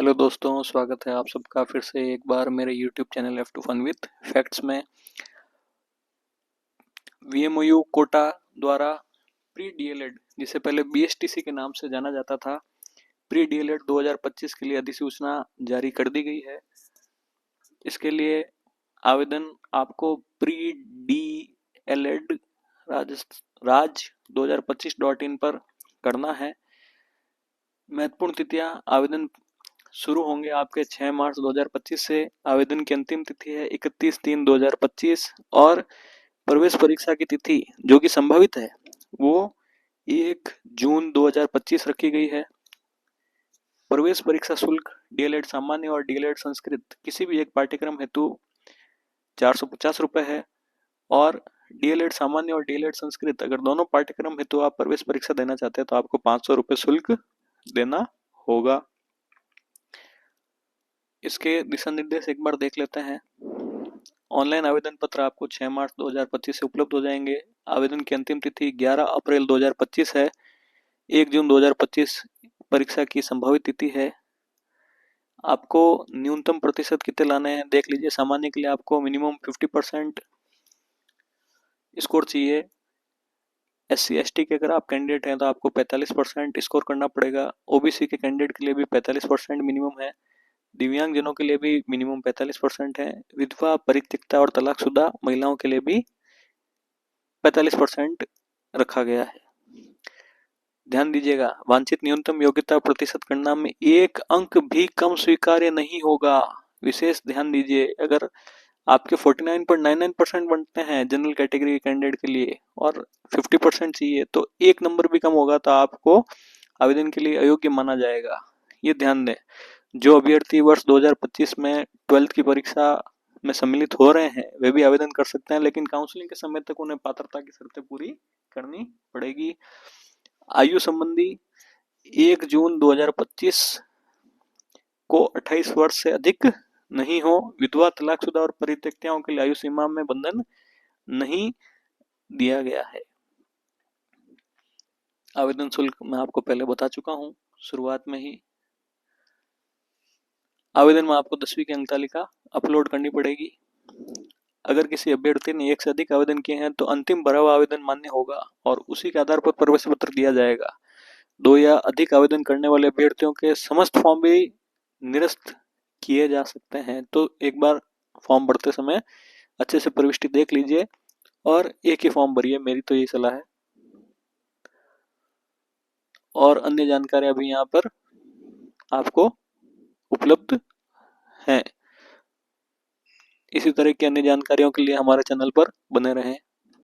Hello दोस्तों, स्वागत है आप सबका फिर से एक बार मेरे YouTube channel F two fun with facts में। वीएमओयू कोटा द्वारा प्री डीएलएड, जिसे पहले बीएसटीसी के नाम से जाना जाता था, प्री डीएलएड 2025 के लिए अधिसूचना जारी कर दी गई है। इसके लिए आवेदन आपको प्री डीएलएड राज 2025.in पर करना है। महत्वपूर्ण तिथियां: आवेदन शुरू होंगे आपके 6 मार्च 2025 से। आवेदन की अंतिम तिथि है 31/3/2025 और प्रवेश परीक्षा की तिथि जो कि संभावित है वो 1 जून 2025 रखी गई है। प्रवेश परीक्षा शुल्क डीएलएड सामान्य और डीएलएड संस्कृत किसी भी एक पाठ्यक्रम हेतु 450 रुपये है, और डीएलएड सामान्य और डीएलएड संस्कृत अगर दोनों पाठ्यक्रम हेतु आप प्रवेश परीक्षा देना चाहते हैं तो आपको 500 रुपये शुल्क देना होगा। इसके दिशा निर्देश एक बार देख लेते हैं। ऑनलाइन आवेदन पत्र आपको 6 मार्च 2025 से उपलब्ध हो जाएंगे। आवेदन की अंतिम तिथि 11 अप्रैल 2025 है। 1 जून 2025 परीक्षा की संभावित तिथि है। आपको न्यूनतम प्रतिशत कितने लाने हैं देख लीजिए। सामान्य के लिए आपको मिनिमम 50% स्कोर चाहिए। SC/ST के अगर आप कैंडिडेट हैं तो आपको 45% स्कोर करना पड़ेगा। ओबीसी के कैंडिडेट के लिए भी 45% मिनिमम है। दिव्यांगजनों के लिए भी मिनिमम 45% है। विधवा, परित्यक्ता और तलाकशुदा महिलाओं के लिए भी 45% रखा गया है। ध्यान दीजिएगा, वांछित न्यूनतम योग्यता प्रतिशत गणना में 1 अंक भी कम स्वीकार्य नहीं होगा। विशेष ध्यान दीजिए, अगर आपके 49.99% बनते हैं जनरल कैटेगरी के कैंडिडेट के लिए और 50% चाहिए तो 1 नंबर भी कम होगा तो आपको आवेदन के लिए अयोग्य माना जाएगा। ये ध्यान दें। जो अभ्यर्थी वर्ष 2025 में 12th की परीक्षा में सम्मिलित हो रहे हैं वे भी आवेदन कर सकते हैं, लेकिन काउंसलिंग के समय तक उन्हें पात्रता की शर्तें पूरी करनी पड़ेगी। आयु संबंधी 1 जून 2025 को 28 वर्ष से अधिक नहीं हो। विधवा, तलाकशुदा और परित्यक्ताओं के लिए आयु सीमा में बंधन नहीं दिया गया है। आवेदन शुल्क मैं आपको पहले बता चुका हूं शुरुआत में ही। आवेदन में आपको 10वीं की अंक तालिका अपलोड करनी पड़ेगी। अगर किसी अभ्यर्थी ने 1 से अधिक आवेदन किए हैं तो अंतिम भरा हुआ आवेदन मान्य होगा और उसी के आधार पर प्रवेश पत्र दिया जाएगा। 2 या अधिक आवेदन करने वाले अभ्यर्थियों के समस्त फॉर्म भी निरस्त किए जा सकते हैं। तो एक बार फॉर्म भरते समय अच्छे से प्रविष्टि देख लीजिए और एक ही फॉर्म भरिए, मेरी तो यही सलाह है। और अन्य जानकारियां भी यहाँ पर आपको उपलब्ध हैं। इसी तरह की अन्य जानकारियों के लिए हमारे चैनल पर बने रहें।